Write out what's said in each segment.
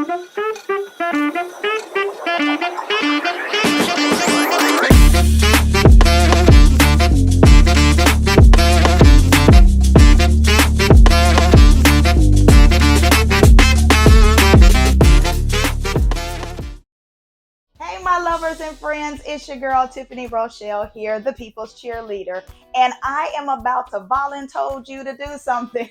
Hey, my lovers and friends, it's your girl Tiffany Rochelle here, the people's cheerleader, and I am about to volunteer you to do something.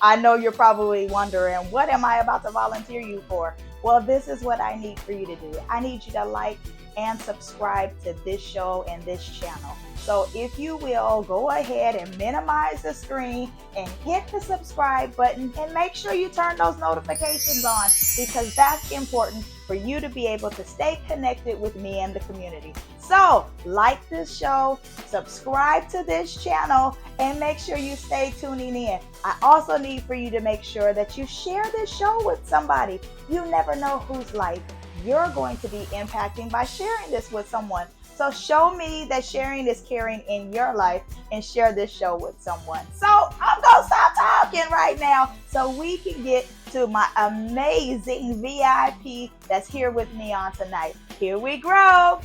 I know you're probably wondering, what am I about to volunteer you for? Well, this is what I need for you to do. I need you to like and subscribe to this show and this channel. So if you will, go ahead and minimize the screen and hit the subscribe button and make sure you turn those notifications on because that's important for you to be able to stay connected with me and the community. So like this show, subscribe to this channel, and make sure you stay tuning in. I also need for you to make sure that you share this show with somebody. You never know whose life you're going to be impacting by sharing this with someone. So show me that sharing is caring in your life and share this show with someone. So I'm going to stop talking right now so we can get to my amazing VIP that's here with me on tonight. Here we go.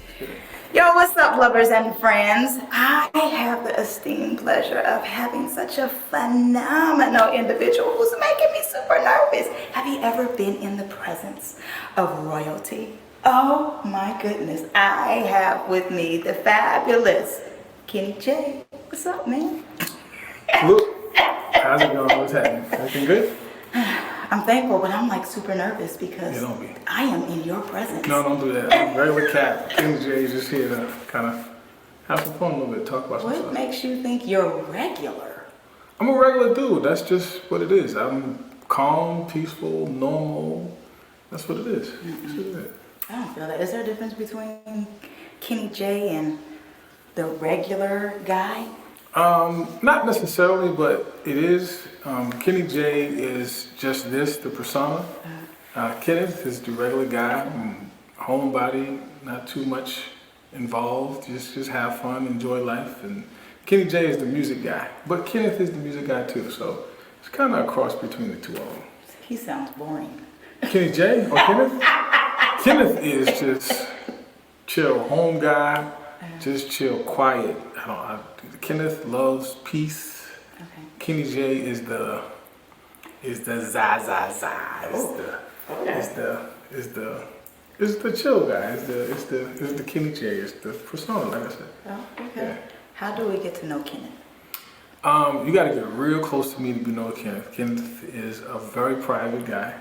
Yo, what's up, lovers and friends? I have the esteemed pleasure of having such a phenomenal individual who's making me super nervous. Have you ever been in the presence of royalty? Oh my goodness, I have with me the fabulous Kenny J. What's up, man? Look, how's it going? What's happening? Everything good? I'm thankful, but I'm like super nervous because Yeah, don't be. I am in your presence. No, don't do that. I'm regular cat. Kenny J is just here to kind of have some fun a little bit, talk about some What stuff. makes you think you're regular? I'm a regular dude. That's just what it is. I'm calm, peaceful, normal. That's what it is. That's what it is. I don't feel that. Is there a difference between Kenny J and the regular guy? Not necessarily, but it is. Kenny J is just this, the persona. Kenneth is the regular guy, homebody, not too much involved, just have fun, enjoy life. And Kenny J is the music guy, but Kenneth is the music guy too, so it's kind of a cross between the two of them. He sounds boring. Kenny J or Kenneth? Kenneth is just chill, home guy, just chill, quiet. Kenneth loves peace. Okay. Kenny J is the za za za. Is the chill guy. Is the Kenny J. It's the persona, like I said. Oh, okay. Yeah. How do we get to know Kenneth? You got to get real close to me to know Kenneth. Kenneth is a very private guy.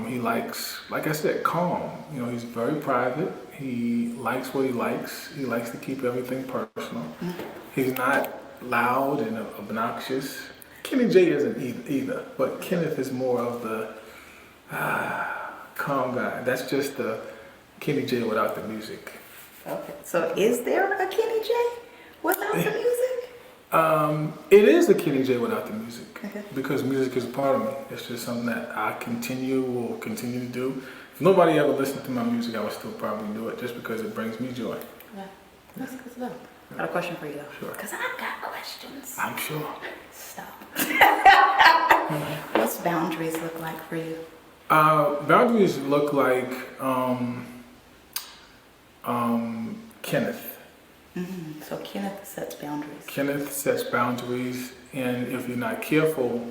He likes, like I said, calm. You know, he's very private. He likes what he likes. He likes to keep everything personal. He's not loud and obnoxious. Kenny J isn't either, but Kenneth is more of the calm guy. That's just the Kenny J without the music. Okay. So is there a Kenny J without the music? It is a Kenny J without the music. Okay. Because music is a part of me. It's just something that I will continue to do. If nobody ever listened to my music, I would still probably do it just because it brings me joy. Yeah. That's good stuff. I got a question for you though. Sure. Because I've got questions. I'm sure. Stop. What's boundaries look like for you? Boundaries look like Kenneth. So Kenneth sets boundaries. Kenneth sets boundaries, and if you're not careful,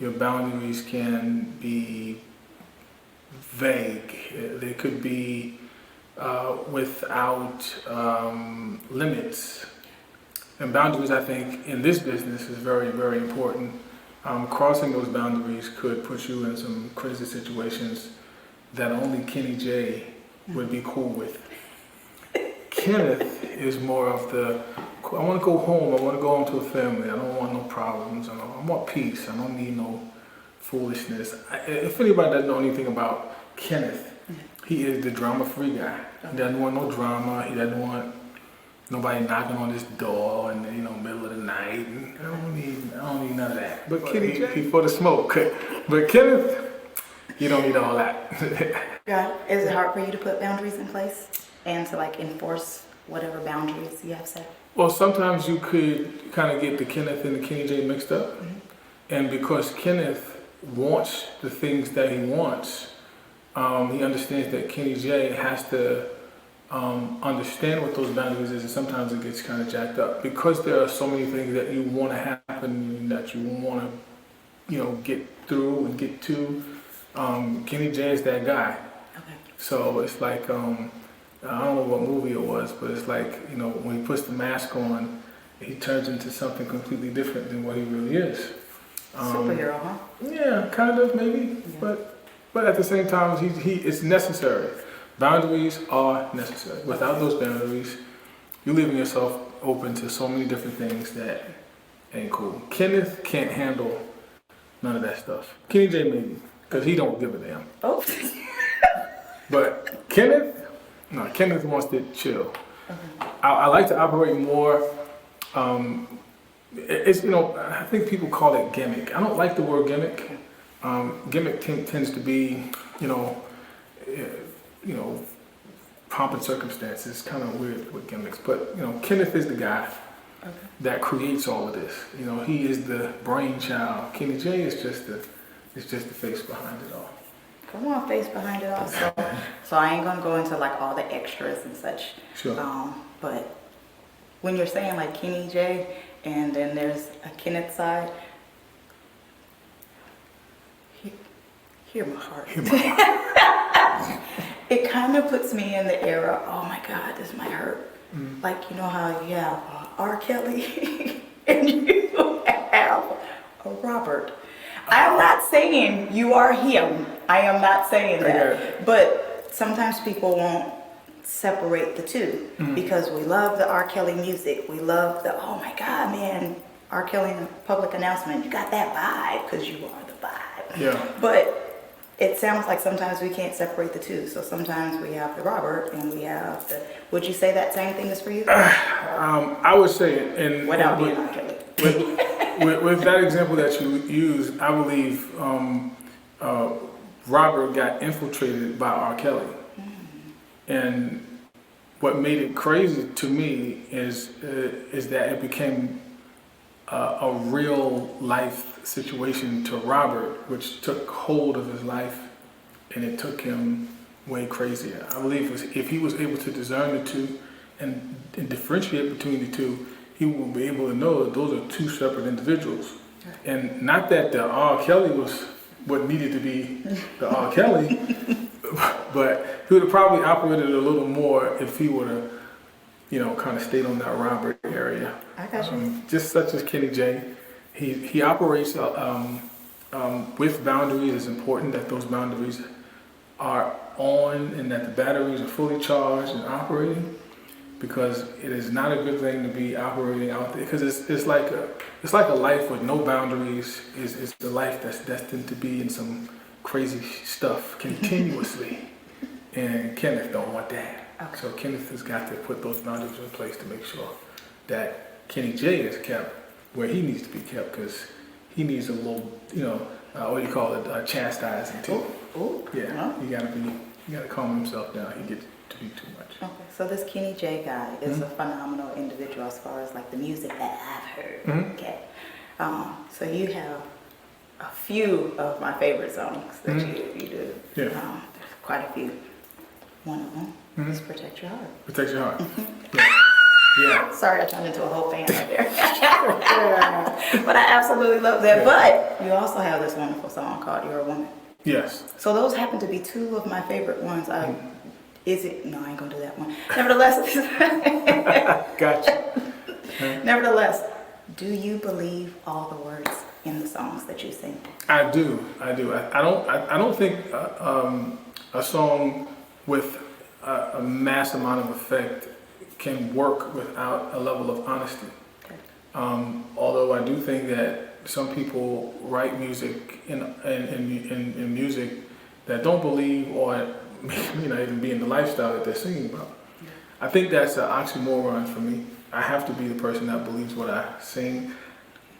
your boundaries can be vague. They could be without limits. And boundaries, I think, in this business is very, very important. Crossing those boundaries could put you in some crazy situations that only Kenny J would be cool with. Kenneth is more of the, I want to go home, I want to go home to a family, I don't want no problems, I want peace, I don't need no foolishness. If anybody doesn't know anything about Kenneth, he is the drama-free guy. He doesn't want no drama, he doesn't want nobody knocking on his door in the middle of the night. And I don't need none of that. But Kenny J, he for the smoke. But Kenneth, you don't need all that. God, is it hard for you to put boundaries in place and to like enforce whatever boundaries you have set? Well, sometimes you could kind of get the Kenneth and the Kenny J mixed up. And because Kenneth wants the things that he wants, he understands that Kenny J has to understand what those boundaries is, and sometimes it gets kind of jacked up because there are so many things that you want to happen, that you want to, get through and get to. Kenny J is that guy. Okay. So it's like, I don't know what movie it was, but it's like, when he puts the mask on, he turns into something completely different than what he really is. Superhero, huh? Yeah, kind of, maybe, Yeah. but at the same time, it's necessary. Boundaries are necessary. Without those boundaries, you're leaving yourself open to so many different things that ain't cool. Kenneth can't handle none of that stuff. Kenny J maybe, because he don't give a damn. Oh. But Kenneth wants to chill. I like to operate more. I think people call it gimmick. I don't like the word gimmick. Gimmick tends to be, pomp and circumstances. Kind of weird with gimmicks. But Kenneth is the guy that creates all of this. He is the brainchild. Kenny J is just the face behind it all. Come on, face behind it all. So I ain't gonna go into like all the extras and such. Sure. But when you're saying like Kenny J, and then there's a Kenneth side, hear my heart. It kind of puts me in the era, oh my God, this might hurt. Mm. Like, you know how you have R. Kelly and you have a Robert. I am not saying you are him. I am not saying that. But sometimes people won't separate the two because we love the R. Kelly music. We love the, oh my God, man, R. Kelly in a public announcement. You got that vibe because you are the vibe. Yeah. But it sounds like sometimes we can't separate the two. So sometimes we have the Robert and we have the, would you say that same thing is for you? I would say it. And without being R. Kelly. With that example that you used, I believe Robert got infiltrated by R. Kelly. And what made it crazy to me is that it became a real life situation to Robert, which took hold of his life, and it took him way crazier. I believe if he was able to discern the two and differentiate between the two, he will be able to know that those are two separate individuals. And not that the R. Kelly was what needed to be the R. Kelly, but he would have probably operated a little more if he would have, kind of stayed on that Robert area. I got you. Just such as Kenny J. He operates with boundaries. It's important that those boundaries are on and that the batteries are fully charged and operating, because it is not a good thing to be operating out there, because it's like a life with no boundaries is the life that's destined to be in some crazy stuff continuously. And Kenneth don't want that. Okay. So Kenneth has got to put those boundaries in place to make sure that Kenny J is kept where he needs to be kept, because he needs a little, what do you call it, chastising too. Ooh. Yeah, huh? You gotta calm himself down. He gets to be too much. Okay, so this Kenny J guy is a phenomenal individual as far as like the music that I've heard. Mm-hmm. Okay, so you have a few of my favorite songs that you do. Yeah. There's quite a few. One of them is Protect Your Heart. Protect your heart. Yeah. Sorry, I turned into a whole fan right there. But I absolutely love that. Yeah. But you also have this wonderful song called You're a Woman. Yes. So those happen to be two of my favorite ones. Is it? No, I ain't gonna do that one. Nevertheless. Gotcha. Nevertheless, do you believe all the words in the songs that you sing? I do. I don't think a song with a mass amount of effect can work without a level of honesty. Okay. Although I do think that some people write music in music that don't believe or may not even be in the lifestyle that they're singing about. Yeah. I think that's an oxymoron for me. I have to be the person that believes what I sing.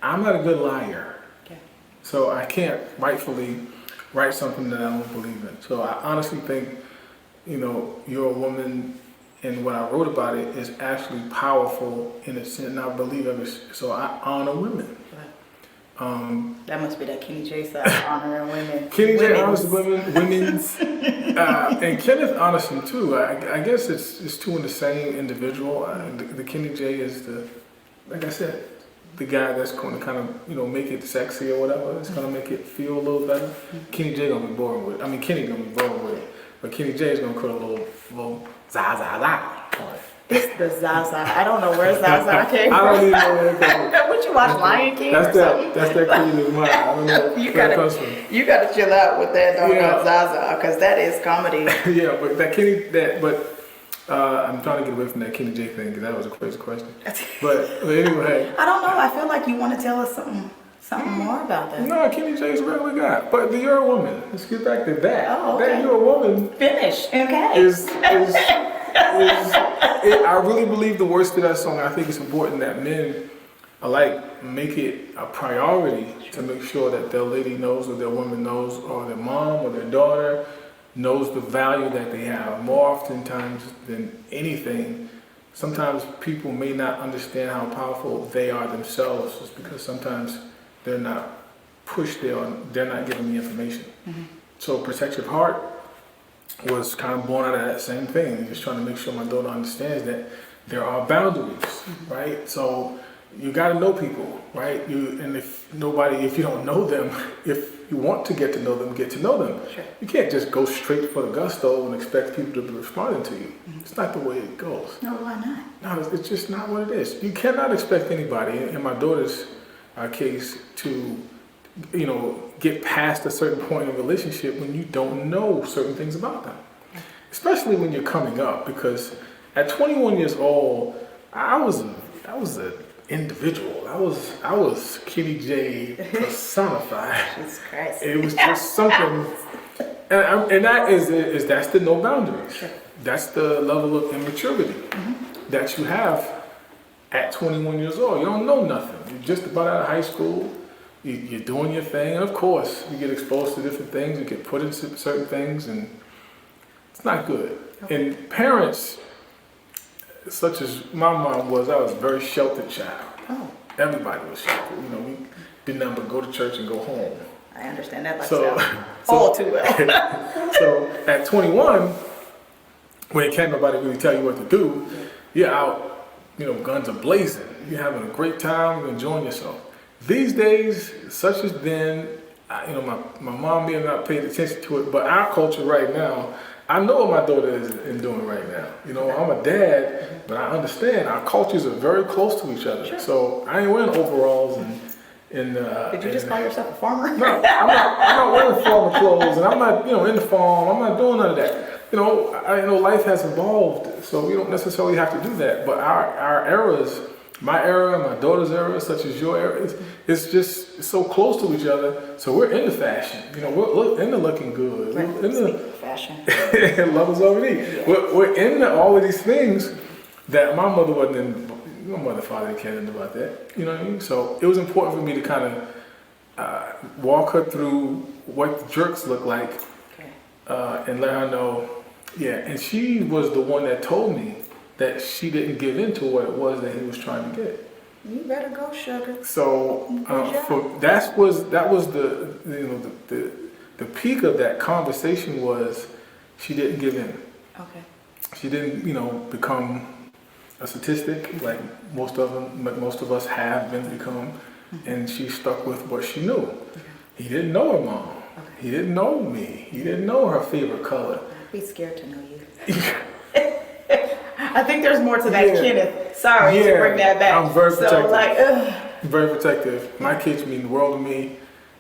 I'm not a good liar. Okay. So I can't rightfully write something that I don't believe in. So I honestly think, You're a Woman, and what I wrote about it is actually powerful in a sense, and I believe of it. So I honor women. That must be that Kenny J side, honoring women. Kenny J honors women, women's, and Kenneth honors them too. I guess it's two in the same individual. The Kenny J is like I said, the guy that's going to kind of make it sexy or whatever. It's going to make it feel a little better. Kenny J gonna be boring with it. I mean, Kenny gonna be boring with it, but Kenny J is gonna put a little za za za on it. It's the Zaza. I don't know where Zaza came from. I don't even know where it comes from. Would you watch Lion King or something? That's that creative mind. I don't know where it comes from. You gotta chill out with that Zaza, because that is comedy. Yeah, but I'm trying to get away from that Kenny J thing because that was a crazy question. But anyway. I don't know. I feel like you want to tell us something more about that. No, Kenny J's a regular guy. But you're a woman. Let's get back to that. Oh, okay. That you're a woman. Finish. Okay. I really believe the words to that song. I think it's important that men alike make it a priority to make sure that their lady knows, or their woman knows, or their mom or their daughter knows the value that they have. More oftentimes than anything, sometimes people may not understand how powerful they are themselves, just because sometimes they're not pushed there, they're not given the information. Mm-hmm. So Protect Your Heart was kind of born out of that same thing. Just trying to make sure my daughter understands that there are boundaries, mm-hmm. right? So you got to know people, right? If you don't know them, if you want to get to know them, get to know them. Sure. You can't just go straight for the gusto and expect people to be responding to you. Mm-hmm. It's not the way it goes. No, why not? No, it's just not what it is. You cannot expect anybody, in my daughter's case, to get past a certain point in a relationship when you don't know certain things about them. Especially when you're coming up, because at 21 years old, I was an individual. I was Kenny J personified. Jesus Christ. It was just something, and that's the no boundaries. Sure. That's the level of immaturity mm-hmm. that you have at 21 years old. You don't know nothing. You're just about out of high school. You're doing your thing, and of course, you get exposed to different things. You get put into certain things, and it's not good. Okay. And parents, such as my mom was, I was a very sheltered child. Oh. Everybody was sheltered. We didn't have to go to church and go home. I understand that lifestyle all too well. So at 21, when can't nobody really tell you what to do, you're out, guns are blazing. You're having a great time, you're enjoying yourself. These days, such as then, my mom may have not paid attention to it, but our culture right now, I know what my daughter is doing right now. I'm a dad, but I understand our cultures are very close to each other. Sure. So I ain't wearing overalls and Did you just call yourself a farmer? No, I'm not wearing farmer clothes, and I'm not in the farm. I'm not doing none of that. I know life has evolved, so we don't necessarily have to do that. But our eras. My era, my daughter's era, such as your era, it's just so close to each other. So we're into fashion. We're into looking good. Right. We're into fashion. Love is already. Yeah. We're into all of these things that my mother wasn't in. My mother, father, cared about that. You know what I mean? So it was important for me to kind of walk her through what the jerks look like, okay. And let her know. Yeah, and she was the one that told me that she didn't give in to what it was that he was trying to get. You better go, sugar. So that was the peak of that conversation was she didn't give in. Okay. She didn't become a statistic like most of us have become, mm-hmm. and she stuck with what she knew. Okay. He didn't know her mom. Okay. He didn't know me. He didn't know her favorite color. I'd be scared to know you. I think there's more to that, Kenneth. Sorry to bring that back. I'm very protective. Very protective. My kids mean the world to me,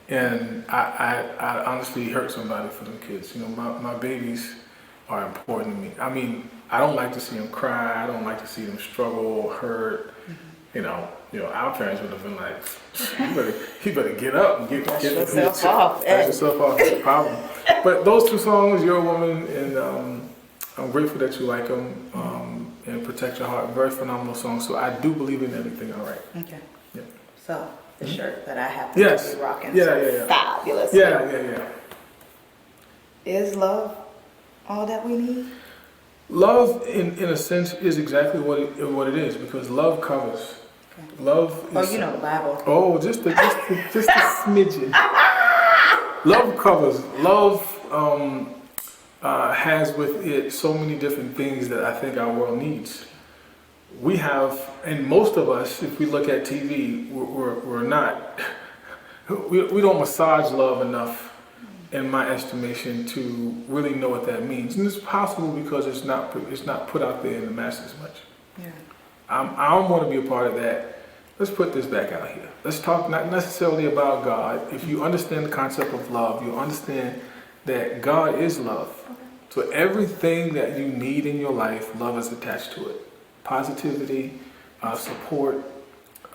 and I honestly hurt somebody for them kids. My babies are important to me. I mean, I don't like to see them cry. I don't like to see them struggle or hurt. Mm-hmm. Our parents would have been like, you better get up and get yourself off. Get yourself off. It's a problem. But those two songs, You're a Woman, and I'm grateful that you like them. And Protect Your Heart, very phenomenal song. So I do believe in everything I write. Okay. Yeah. So the shirt that I have to be rocking, yeah. Fabulous. Yeah. Is love all that we need? Love, in a sense, is exactly what it is, because love covers. Love is... Oh, you know the Bible. Oh, just a smidgen. Love covers. Love has with it so many different things that I think our world needs. We have, and most of us, if we look at TV, we're not, we don't massage love enough, in my estimation, to really know what that means. And it's possible because it's not put out there in the masses much. Yeah. I don't want to be a part of that. Let's put this back out here. Let's talk not necessarily about God. If you understand the concept of love, you understand that God is love. Okay. So everything that you need in your life, love is attached to it. Positivity, support,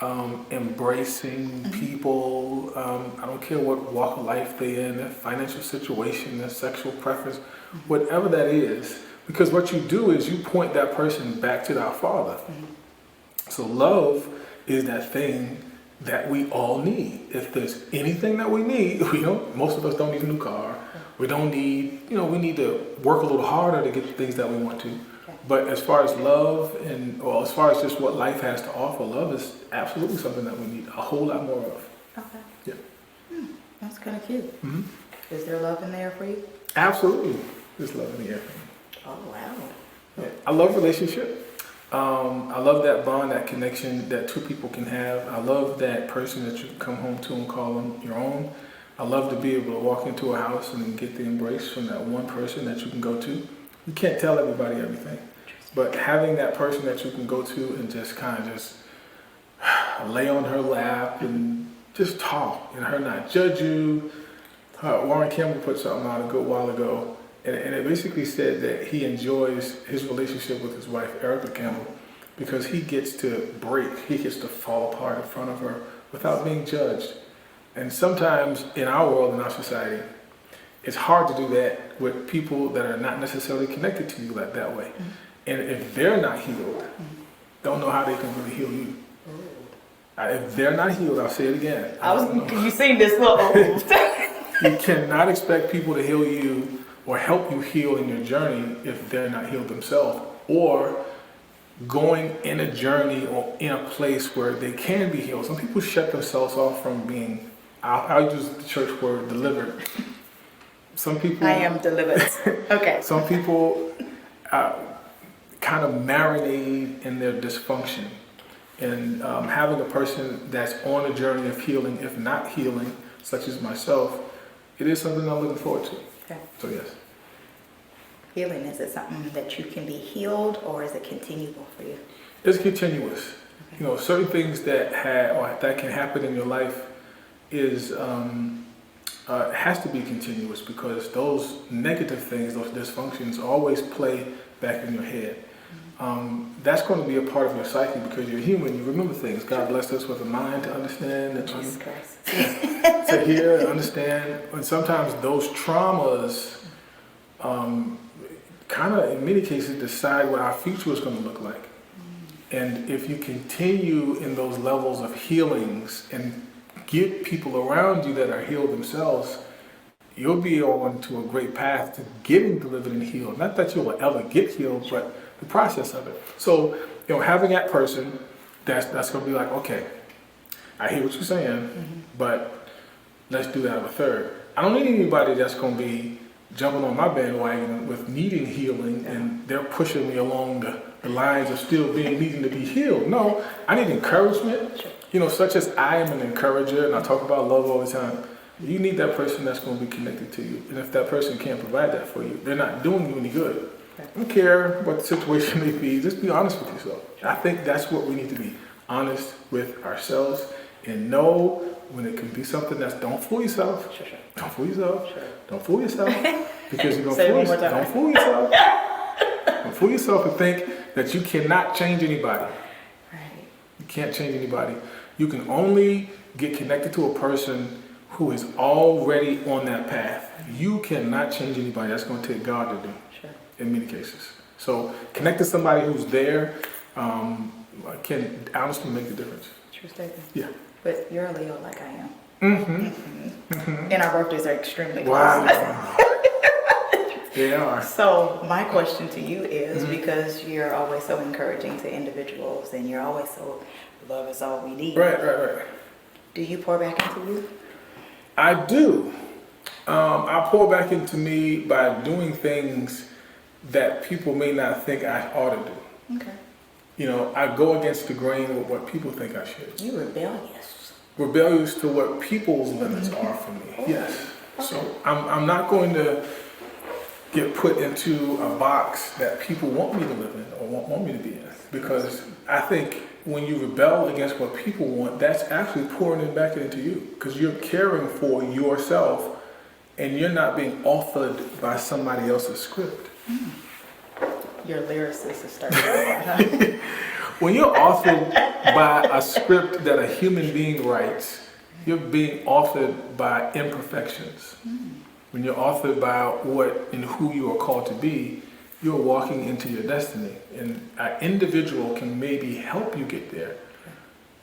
embracing people. I don't care what walk of life they're in, their financial situation, their sexual preference, whatever that is. Because what you do is you point that person back to our Father. So love is that thing that we all need. If there's anything that we need, most of us don't need a new car. We don't need, we need to work a little harder to get the things that we want to. But as far as love or as far as just what life has to offer, love is absolutely something that we need a whole lot more of. Okay. Yeah. That's kind of cute. Mm-hmm. Is there love in there for you? Absolutely. There's love in the air. Oh, wow. Yeah. I love relationship. I love that bond, that connection that two people can have. I love that person that you can come home to and call them your own. I love to be able to walk into a house and get the embrace from that one person that you can go to. You can't tell everybody everything, but having that person that you can go to and just kind of just lay on her lap and just talk and her not judge you. Warren Campbell put something out a good while ago, and it basically said that he enjoys his relationship with his wife, Erica Campbell, because he gets to he gets to fall apart in front of her without being judged. And sometimes in our world, in our society, it's hard to do that with people that are not necessarily connected to you that way. And if they're not healed, don't know how they can really heal you. If they're not healed, I'll say it again. You seen this little. You cannot expect people to heal you or help you heal in your journey if they're not healed themselves, or going in a journey or in a place where they can be healed. Some people shut themselves off from being, I'll use the church word, delivered. Some people... I am delivered. Okay. Some people kind of marinate in their dysfunction. And having a person that's on a journey of healing, if not healing, such as myself, it is something I'm looking forward to. Okay. So yes. Healing, is it something that you can be healed, or is it continual for you? It's continuous. Okay. Certain things that that can happen in your life is has to be continuous, because those negative things, those dysfunctions, always play back in your head. That's going to be a part of your psyche, because you're human. You remember things. God blessed us with a mind to understand and to hear and understand. And sometimes those traumas kind of, in many cases, decide what our future is going to look like. And if you continue in those levels of healings and get people around you that are healed themselves, you'll be on to a great path to getting delivered and healed. Not that you will ever get healed, but the process of it. So, having that person that's going to be like, okay, I hear what you're saying, but let's do that with a third. I don't need anybody that's going to be jumping on my bandwagon with needing healing, and they're pushing me along the lines of still needing to be healed. No, I need encouragement. Such as I am an encourager, and I talk about love all the time. You need that person that's going to be connected to you. And if that person can't provide that for you, they're not doing you any good. I don't care what the situation may be. Just be honest with yourself. I think that's what we need to be. Honest with ourselves and know when it can be something that's, don't fool yourself. Don't fool yourself. Don't fool yourself. Because you're going to fool yourself. Don't fool yourself. Don't fool yourself and think that you cannot change anybody. You can't change anybody. You can only get connected to a person who is already on that path. You cannot change anybody. That's going to take God to do. In many cases. So connect to somebody who's there can honestly make the difference. True statement. Yeah. But you're a Leo like I am. And our birthdays are extremely close. Wow. They are. So my question to you is, because you're always so encouraging to individuals and you're always so, love is all we need. Right. Do you pour back into you? I do. I pour back into me by doing things that people may not think I ought to do. Okay. You know, I go against the grain with what people think I should. You rebellious. Rebellious to what people's limits are for me. Yes. Okay. So I'm not going to get put into a box that people want me to live in or want me to be in. Because I think when you rebel against what people want, that's actually pouring it back into you. Because you're caring for yourself and you're not being authored by somebody else's script. Your lyricist is starting to go. When you're authored by a script that a human being writes, you're being authored by imperfections. When you're authored by what and who you are called to be, you're walking into your destiny. And an individual can maybe help you get there,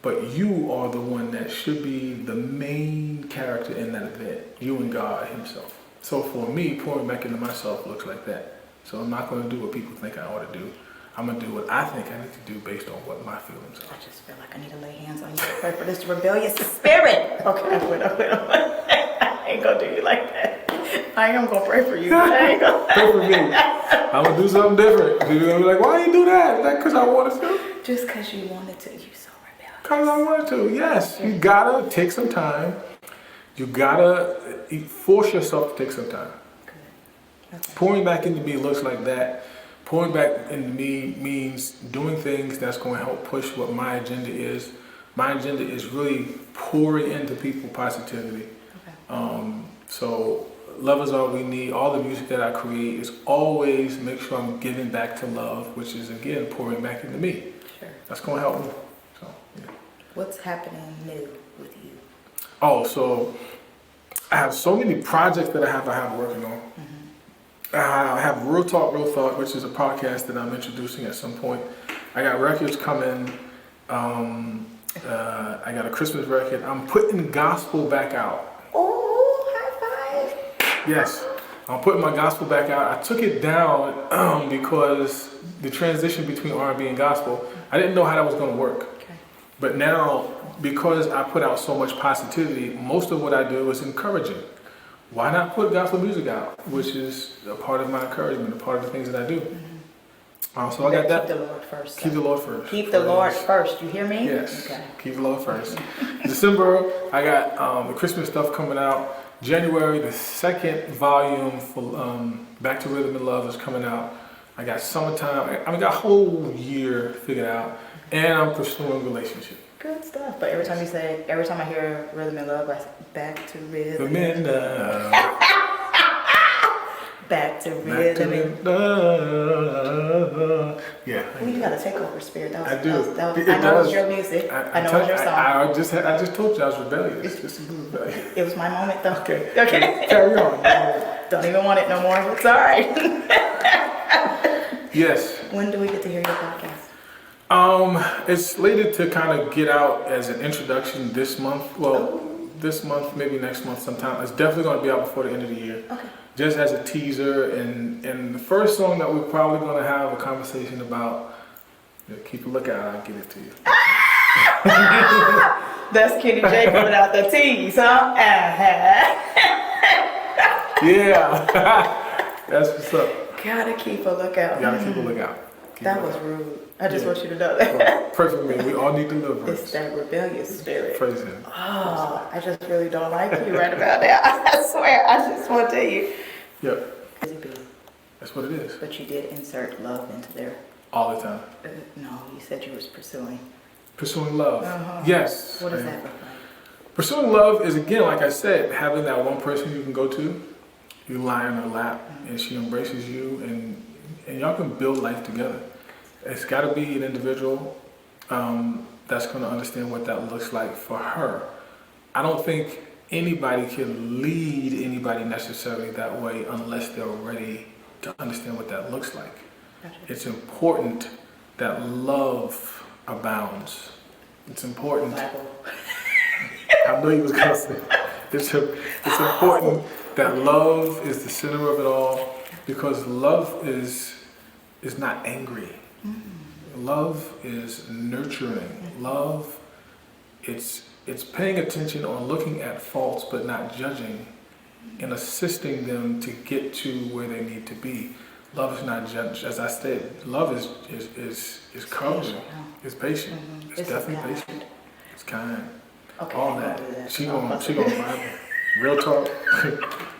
but you are the one that should be the main character in that event, you and God himself. So for me, pouring back into myself looks like that. So I'm not going to do what people think I ought to do. I'm going to do what I think I need to do based on what my feelings are. I just feel like I need to lay hands on you to pray for this rebellious spirit. Okay, I quit. I ain't gonna do you like that. I am gonna pray for you, but I ain't gonna. Pray for me. I'm going to do something different. You're going to be like, why you do that? Is that because I wanted to? Just because you wanted to, you so rebellious. Because I wanted to, yes. You got to take some time. You got to force yourself to take some time. Okay. Pouring back into me looks like that. Pouring back into me means doing things that's going to help push what my agenda is. My agenda is really pouring into people positivity. Okay. So love is all we need. All the music that I create is always make sure I'm giving back to love, which is again pouring back into me. Sure. That's going to help me. So, yeah. What's happening new with you? Oh, so I have so many projects that I have working on. I have Real Talk, Real Thought, which is a podcast that I'm introducing at some point. I got records coming. I got a Christmas record. I'm putting gospel back out. Oh, high five. Yes, I'm putting my gospel back out. I took it down because the transition between R&B and gospel, I didn't know how that was going to work. Okay. But now, because I put out so much positivity, most of what I do is encouraging. Why not put gospel music out, which is a part of my encouragement, a part of the things that I do. So I got that. Keep the Lord first. Keep the Lord first. Keep the Lord first. You hear me? Yes. Okay. Keep the Lord first. December, I got the Christmas stuff coming out. January, the second volume for Back to Rhythm and Love is coming out. I got summertime. I got a whole year figured out, and I'm pursuing relationships. Good stuff. But every time I hear Rhythm and Love, I say, back to rhythm. Back to rhythm. Yeah. Well, you got a takeover spirit. I do. I know it was your music. I know it was your song. I just told you I was rebellious. Just a little rebellious. It was my moment, though. Okay. Okay. Carry on. Don't even want it no more. It's all right. Yes. When do we get to hear your podcast? It's slated to kind of get out as an introduction this month. Well, this month, maybe next month sometime. It's definitely going to be out before the end of the year. Okay. Just as a teaser, and the first song that we're probably going to have a conversation about, keep a lookout, I'll get it to you. That's Kenny J pulling out the tease, huh? Yeah. That's what's up. Gotta keep a lookout. Gotta keep a lookout. That was rude. I just want you to know that. Well, perfect man. We all need deliverance. It's that rebellious spirit. Praise him. Oh, I just really don't like you right about that. I swear, I just want to tell you. Yep. Busy bee. That's what it is. But you did insert love into there. All the time. No, you said you was pursuing. Pursuing love. Yes. What does that look like? Pursuing love is, again, like I said, having that one person you can go to. You lie on her lap, and she embraces you, and y'all can build life together. It's got to be an individual that's going to understand what that looks like for her. I don't think anybody can lead anybody necessarily that way unless they're ready to understand what that looks like. Gotcha. It's important that love abounds. It's important. I know you was going to say. It's important that love is the center of it all. because love is not angry. Love is nurturing. Love, it's paying attention or looking at faults but not judging, and assisting them to get to where they need to be. Love is not judge. As I said, love is covering. It's patient. It's definitely patient. It's kind. Okay, All that. She gonna Bible. Real talk,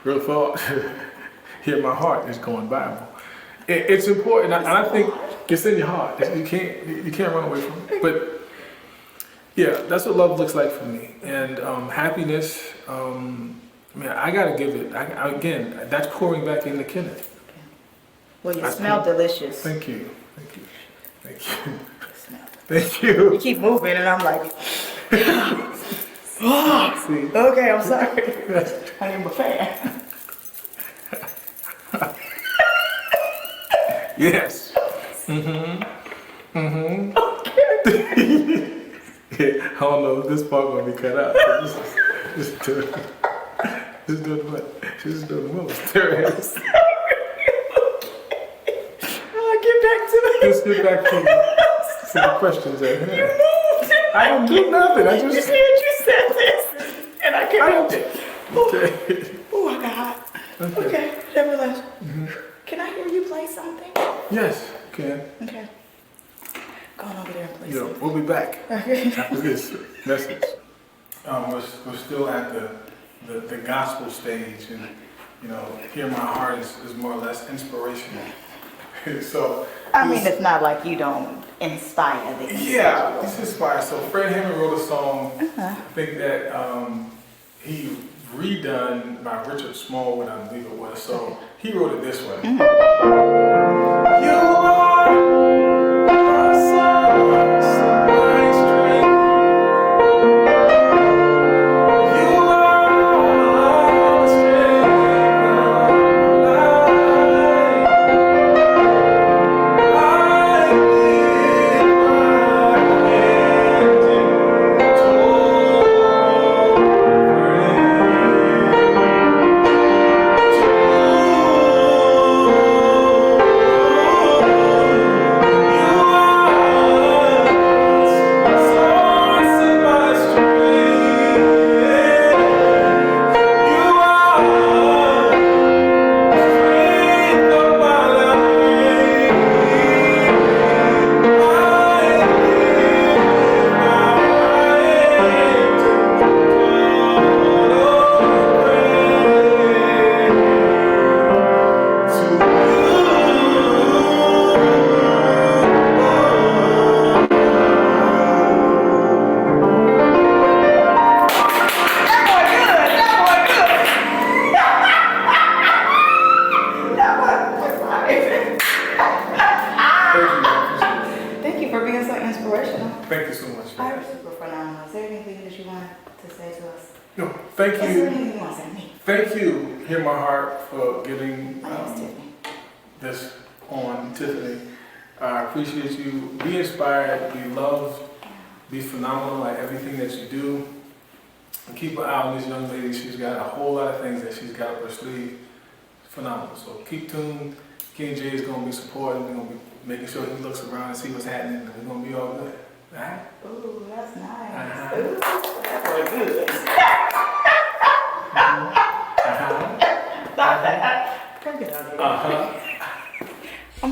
real thought. Here, my heart is going Bible. It's important, and I think it's in your heart. You can't run away from it. But yeah, that's what love looks like for me. And happiness. Man, I gotta give it. Again, that's pouring back into Kenneth. Well, you smell delicious. Thank you. Thank you. Thank you. You keep moving, and I'm like, oh, okay, I'm sorry. I am a fan. Yes. Okay. Yeah, I don't know if this part gonna be cut out. Just do what? Just do the most. There it is. Get back to it. Let's get back to the questions at hand. You moved. I don't do nothing. I just. You said this, and I can't help it. Okay. Oh, I got hot. Okay, nevertheless. Can I hear you play something? Yes, you can. Okay. Go on over there and play Yeah, something. we'll be back Okay. after this message. We're still at the gospel stage, and here my heart is more or less inspirational. So I mean, it's not like you don't inspire the yeah, it's inspired. So Fred Hammond wrote a song. I think that he redone by Richard Smallwood, I believe it was. So he wrote it this way. You are my source of my strength. You are the strength of my life. I lift my hands in total Thank you so much. I was super phenomenal. Is there anything that you want to say to us? No, thank Is there you. anything you want to say to me? Thank you, Hear My Heart, for getting My name's Tiffany. this on, Tiffany. I appreciate you. Be inspired, be loved, be phenomenal at everything that you do. And keep an eye on this young lady. She's got a whole lot of things that she's got up her sleeve. Phenomenal. So keep tuned. King J is going to be supporting. We're going to be making sure he looks around and see what's happening. And we're going to be all good. All right? Ooh, that's nice. Uh-huh. Ooh, that's really good. Bring it out here.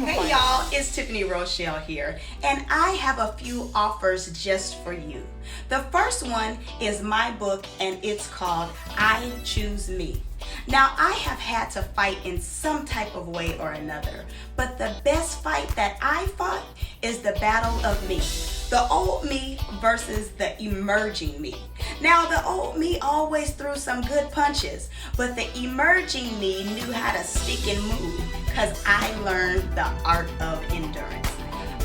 Hey y'all, it's Tiffany Rochelle here, and I have a few offers just for you. The first one is my book, and it's called I Choose Me. Now, I have had to fight in some type of way or another, but the best fight that I fought is the battle of me. The old me versus the emerging me. Now, the old me always threw some good punches, but the emerging me knew how to stick and move because I learned the art of endurance.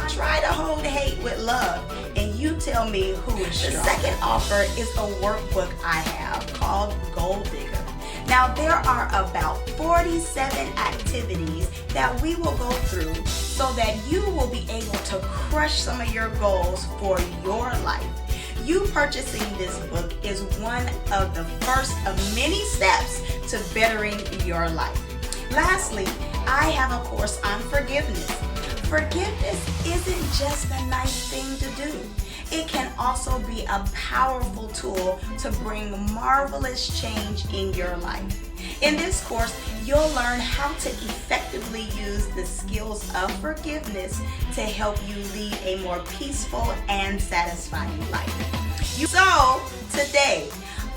Try to hold hate with love, and you tell me who is strong. The second offer is a workbook I have called Gold Digger. Now, there are about 47 activities that we will go through so that you will be able to crush some of your goals for your life. You purchasing this book is one of the first of many steps to bettering your life. Lastly, I have a course on forgiveness. Forgiveness isn't just a nice thing to do. It can also be a powerful tool to bring marvelous change in your life. In this course, you'll learn how to effectively use the skills of forgiveness to help you lead a more peaceful and satisfying life. So, today,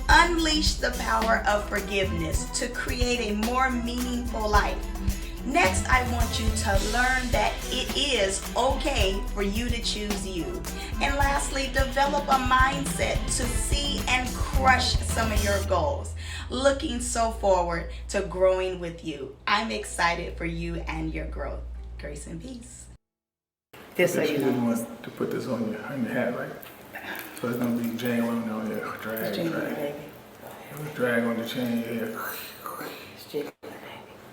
unleash the power of forgiveness to create a more meaningful life. Next, I want you to learn that it is okay for you to choose you. And lastly, develop a mindset to see and crush some of your goals. Looking so forward to growing with you. I'm excited for you and your growth. Grace and peace. Just so you didn't want to put this on your hat, right? So it's gonna be jangling on your drag. Drag on the chain here. It's jiggling, baby.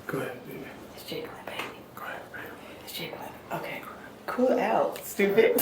Go ahead, baby. It's jiggling, baby. Go ahead, baby. It's jiggling. Okay. Cool out, stupid.